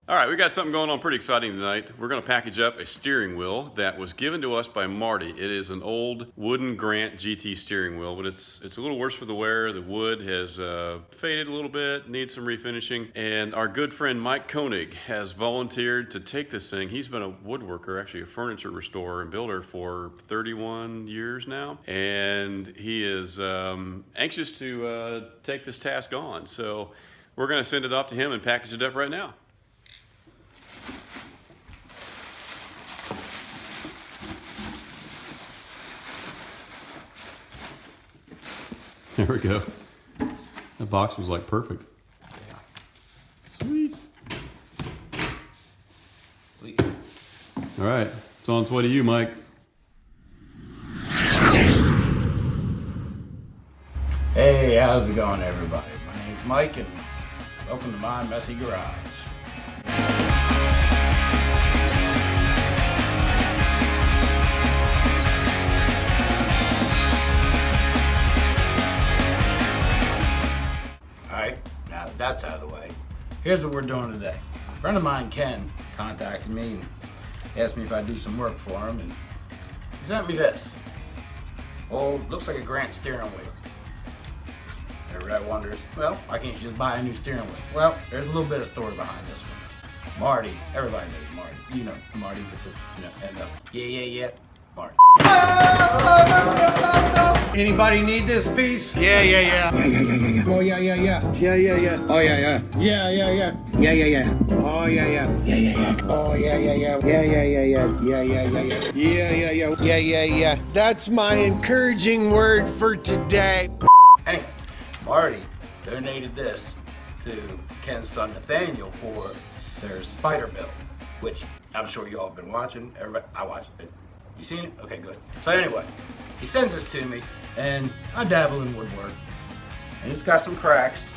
All right, we got something going on pretty exciting tonight. We're going to package up a steering wheel that was given to us by Marty. It is an old wooden Grant GT steering wheel, but it's a little worse for the wear. The wood has faded a little bit, needs some refinishing. And our good friend Mike Koenig has volunteered to take this thing. He's been a woodworker, actually a furniture restorer and builder for 31 years now. And he is anxious to take this task on. So we're going to send it off to him and package it up right now. There we go. That box was like perfect. Yeah. Sweet. Sweet. All right, it's on its way to you, Mike. Hey, how's it going, everybody? My name's Mike, and welcome to my messy garage. Alright, now that that's out of the way, here's what we're doing today. A friend of mine, Ken, contacted me and asked me if I'd do some work for him, and he sent me this. Oh, looks like a Grant steering wheel. Everybody wonders, well, why can't you just buy a new steering wheel? Well, there's a little bit of story behind this one. Marty, everybody knows Marty. You know Marty with the, and yeah, Marty. Anybody need this piece? Yeah. Oh yeah. Oh yeah. Oh yeah. Yeah. Yeah. Oh yeah. Oh yeah. That's my encouraging word for today. Anyway, Marty donated this to Ken's son Nathaniel for their Spyder build, which I'm sure you all have been watching. Everybody, I watched it. You seen it? Okay, good. So anyway, he sends this to me, and I dabble in woodwork, and it's got some cracks.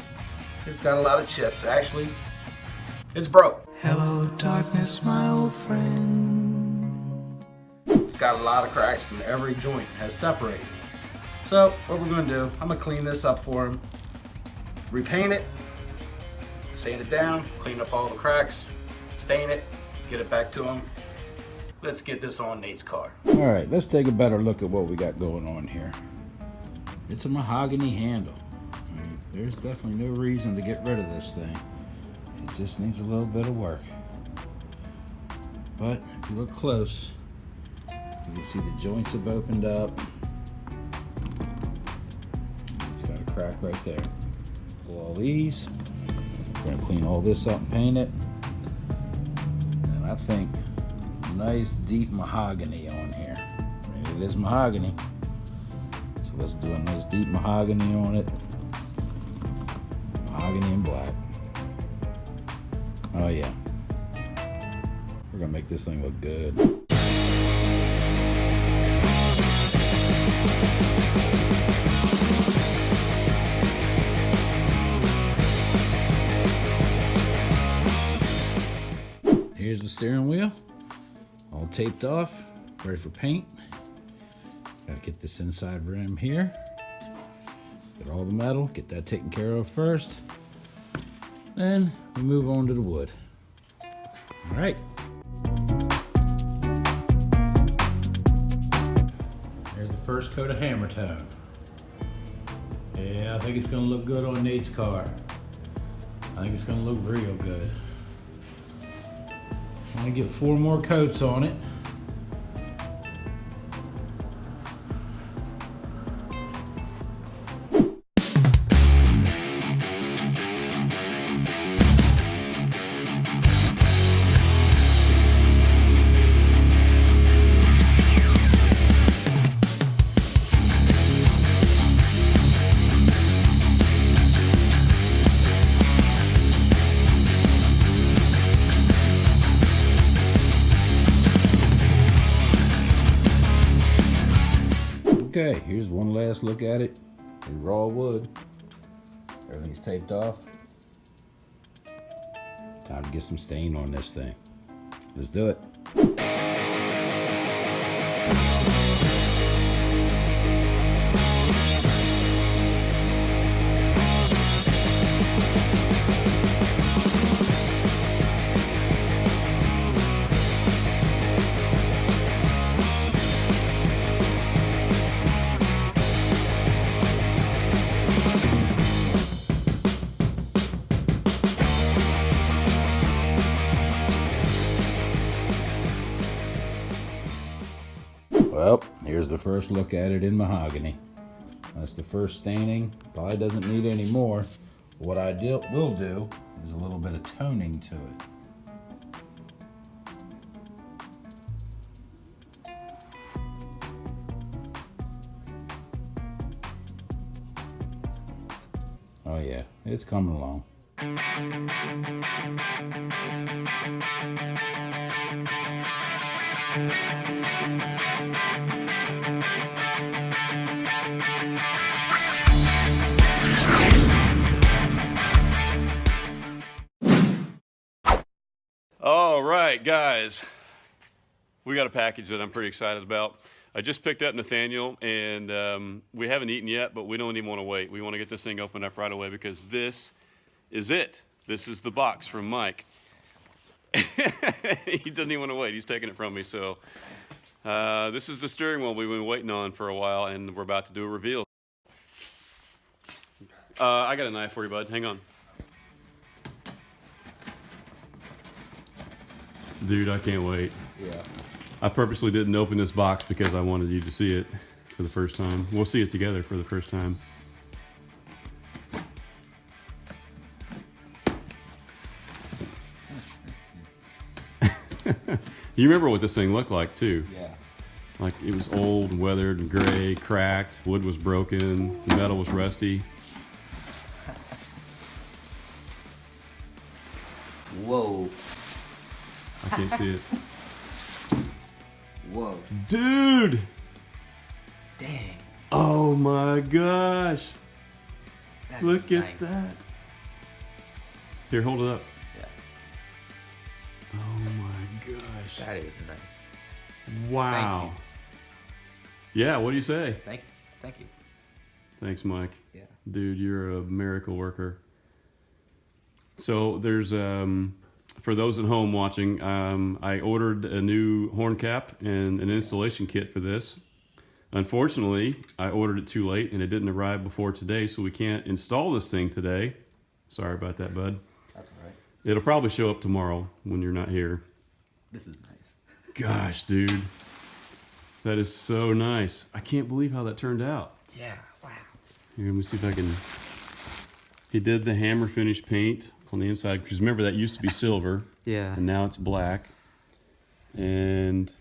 It's got a lot of chips. Actually, it's broke. Hello, darkness, my old friend. It's got a lot of cracks, and every joint has separated. So what we're gonna do, I'm gonna clean this up for him, repaint it, sand it down, clean up all the cracks, stain it, get it back to him. Let's get this on Nate's car. All right, let's take a better look at what we got going on here. It's a mahogany handle. I mean, there's definitely no reason to get rid of this thing. It just needs a little bit of work. But if you look close, you can see the joints have opened up. It's got a crack right there. Pull all these. We're gonna clean all this up and paint it. And I think nice deep mahogany on here. I mean, it is mahogany. So let's do a nice deep mahogany on it. Mahogany and black. Oh yeah. We're gonna make this thing look good. Here's the steering wheel. All taped off, ready for paint. Gotta get this inside rim here. Get all the metal, get that taken care of first. Then we move on to the wood. All right. There's the first coat of hammer tone. Yeah, I think it's gonna look good on Nate's car. I think it's gonna look real good. I'm gonna get 4 more coats on it. Okay, here's one last look at it. The raw wood. Everything's taped off. Time to get some stain on this thing. Let's do it. Well, here's the first look at it in mahogany. That's the first staining. Probably doesn't need any more. What I will do is a little bit of toning to it. Oh yeah, it's coming along. All right, guys, we got a package that I'm pretty excited about. I just picked up Nathaniel, and we haven't eaten yet, but we don't even want to wait. We want to get this thing opened up right away because this is it. This is the box from Mike. He doesn't even want to wait. He's taking it from me. So this is the steering wheel we've been waiting on for a while, and we're about to do a reveal. I got a knife for you, bud. Hang on. Dude, I can't wait. Yeah. I purposely didn't open this box because I wanted you to see it for the first time. We'll see it together for the first time. You remember what this thing looked like too? Yeah. Like it was old, weathered, and gray, cracked, wood was broken, the metal was rusty. Whoa. I can't see it. Whoa. Dude! Dang. Oh my gosh! That's Look nice. at that. Here, hold it up. Yeah. Oh my gosh. That is nice. Wow. Yeah, what do you say? Thank you. Thank you. Thanks, Mike. Yeah. Dude, you're a miracle worker. So there's, for those at home watching, I ordered a new horn cap and an installation kit for this. Unfortunately, I ordered it too late and it didn't arrive before today, so we can't install this thing today. Sorry about that, bud. That's all right. It'll probably show up tomorrow when you're not here. This is nice. Gosh, dude. That is so nice. I can't believe how that turned out. Yeah. Wow. Here, let me see if I can... He did the hammer finish paint on the inside, because remember that used to be silver. Yeah. And now it's black. And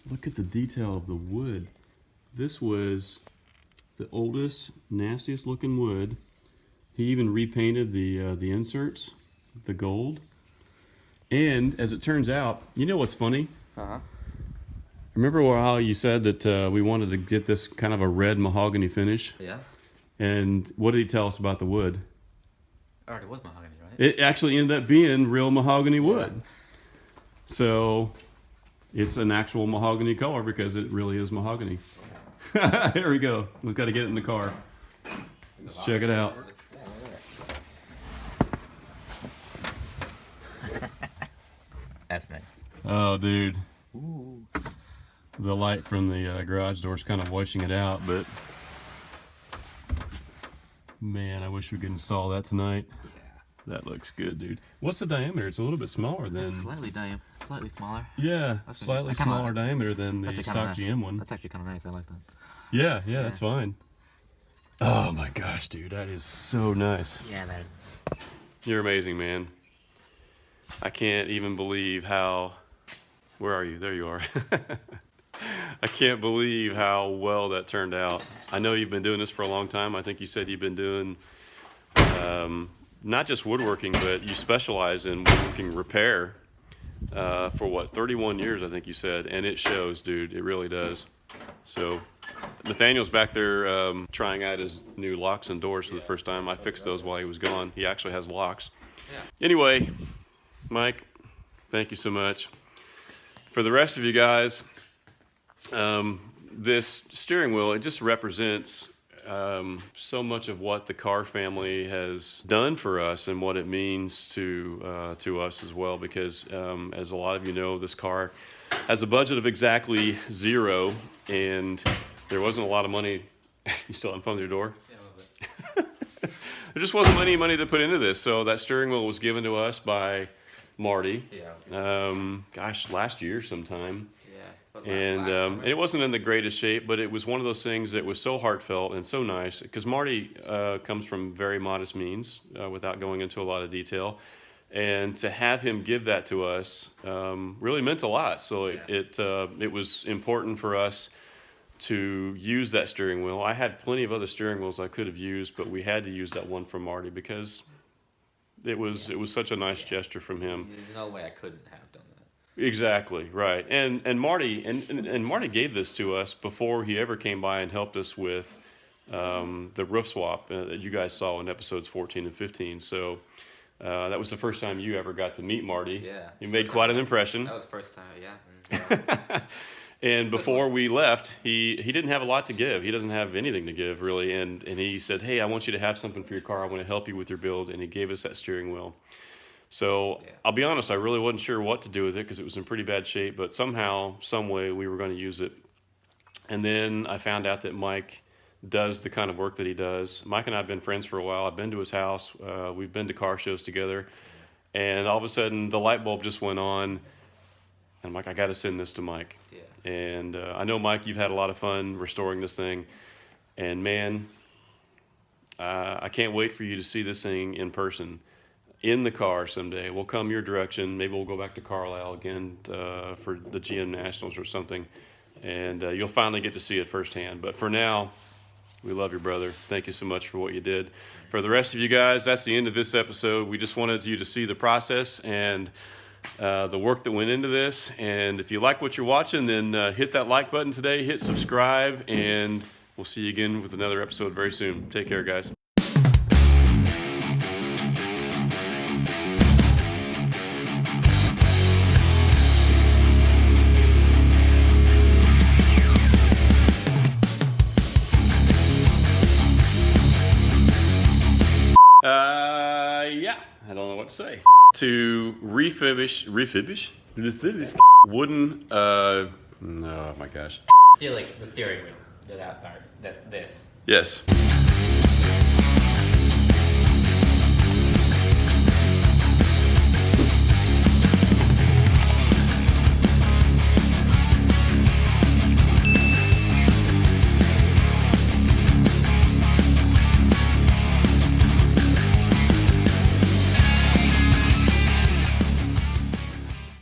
look at the detail of the wood. This was the oldest, nastiest looking wood. He even repainted the inserts, the gold. And as it turns out, you know what's funny? Uh-huh. Remember how you said that we wanted to get this kind of a red mahogany finish? Yeah. And what did he tell us about the wood? Already was mahogany, right? It actually ended up being real mahogany wood. So it's an actual mahogany color because it really is mahogany. Here we go. We've got to get it in the car. Let's check it out. That's nice. Oh, dude. Ooh. The light from the garage door is kind of washing it out, but man, I wish we could install that tonight. Yeah. That looks good, dude. What's the diameter? It's a little bit smaller than... Slightly smaller. Yeah, That's slightly I kinda- smaller diameter than the That's stock actually GM one. That's actually kind of nice. I like that. Yeah, that's fine. Oh my gosh, dude, that is so nice. Yeah, man. You're amazing, man. I can't even believe how... Where are you? There you are. I can't believe how well that turned out. I know you've been doing this for a long time. I think you said you've been doing not just woodworking, but you specialize in woodworking repair for what, 31 years, I think you said. And it shows, dude. It really does. So Nathaniel's back there trying out his new locks and doors for the first time. I fixed those while he was gone. He actually has locks. Yeah. Anyway, Mike, thank you so much. For the rest of you guys, this steering wheel, it just represents so much of what the Carr family has done for us and what it means to us as well, because as a lot of you know, this car has a budget of exactly $0, and there wasn't a lot of money. You still having fun with your door? Yeah, a little bit. There just wasn't any money to put into this, so that steering wheel was given to us by Marty. Yeah. Gosh, last year sometime. Yeah. And it wasn't in the greatest shape, but it was one of those things that was so heartfelt and so nice, because Marty comes from very modest means, without going into a lot of detail. And to have him give that to us really meant a lot. So it was important for us to use that steering wheel. I had plenty of other steering wheels I could have used, but we had to use that one from Marty because it was such a nice gesture from him. There's no way I couldn't have done that. Exactly, right. And Marty and Marty gave this to us before he ever came by and helped us with the roof swap that you guys saw in episodes 14 and 15. So that was the first time you ever got to meet Marty. Yeah. He made quite an impression. That was the first time, yeah. And before we left, he didn't have a lot to give. He doesn't have anything to give, really. And he said, hey, I want you to have something for your car. I want to help you with your build. And he gave us that steering wheel. So I'll be honest, I really wasn't sure what to do with it because it was in pretty bad shape. But somehow, some way, we were going to use it. And then I found out that Mike does the kind of work that he does. Mike and I have been friends for a while. I've been to his house. We've been to car shows together. And all of a sudden, the light bulb just went on. And I'm like, I got to send this to Mike. Yeah. And I know, Mike, you've had a lot of fun restoring this thing. And, man, I can't wait for you to see this thing in person in the car someday. We'll come your direction. Maybe we'll go back to Carlisle again for the GM Nationals or something. And you'll finally get to see it firsthand. But for now, we love your brother. Thank you so much for what you did. For the rest of you guys, that's the end of this episode. We just wanted you to see the process and the work that went into this. And if you like what you're watching, then hit that like button today, hit subscribe, and we'll see you again with another episode very soon. Take care, guys. Yeah, I don't know what to say. To refurbish wooden, oh my gosh. Still like the steering wheel. That part. This. Yes.